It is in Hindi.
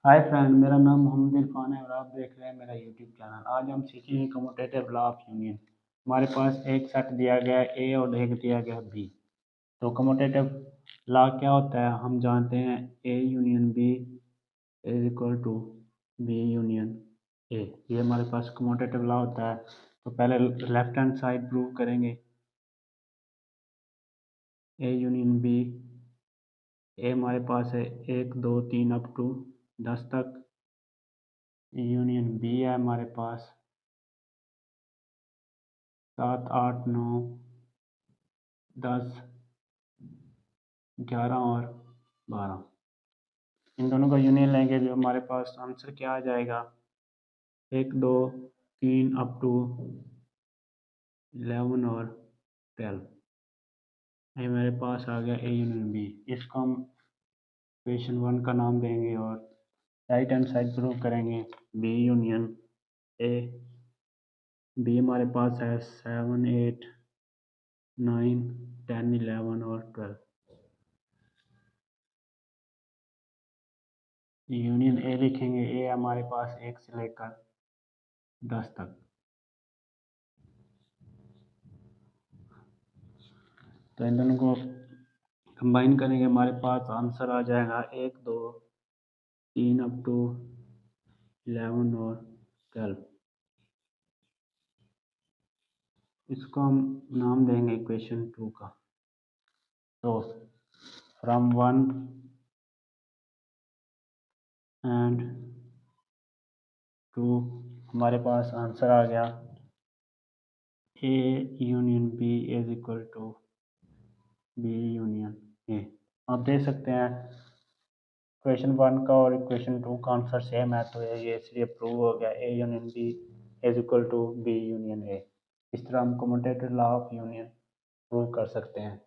हाय फ्रेंड, मेरा नाम मोहम्मद इरफान है और आप देख रहे हैं मेरा यूट्यूब चैनल। आज हम सीखेंगे कम्यूटेटिव लॉ ऑफ यूनियन। हमारे पास एक सेट दिया गया है ए और एक दिया गया है बी। तो कम्यूटेटिव लॉ क्या होता है हम जानते हैं। A union B is equal to B union A. ये हमारे पास कम्यूटेटिव लॉ होता है। तो पहले लेफ्ट हैंड साइड प्रूव करेंगे। ए यूनियन बी, ए हमारे पास है 1 2 3 अप टू 10 तक। यूनियन बी है हमारे पास 7 8 9 10 11 और 12। इन दोनों का यूनियन लेंगे जो हमारे पास आंसर क्या आ जाएगा, 1 2 3 अप टू 11 और 12। ये मेरे पास आ गया ए यूनियन बी। इसको हम इक्वेशन 1 का नाम देंगे और राइट हैंड साइड प्रूव करेंगे बी यूनियन ए। बी हमारे पास है 7 8 9 10 11 और 12। यूनियन ए लिखेंगे। ए हमारे पास 1 से लेकर 10 तक। तो इन दोनों को कंबाइन करेंगे, हमारे पास आंसर आ जाएगा 1 2 3 अप टू 11 और 12। इसको हम नाम देंगे इक्वेशन 2 का। तो फ्रॉम 1 एंड 2 हमारे पास आंसर आ गया A union B is equal to B union A. आप देख सकते हैं इक्वेशन 1 का और इक्वेशन 2 का आंसर सेम है, तो ये इसलिए प्रूव हो गया A union B is equal to B union A. इस तरह हम commutative law of union prove कर सकते हैं।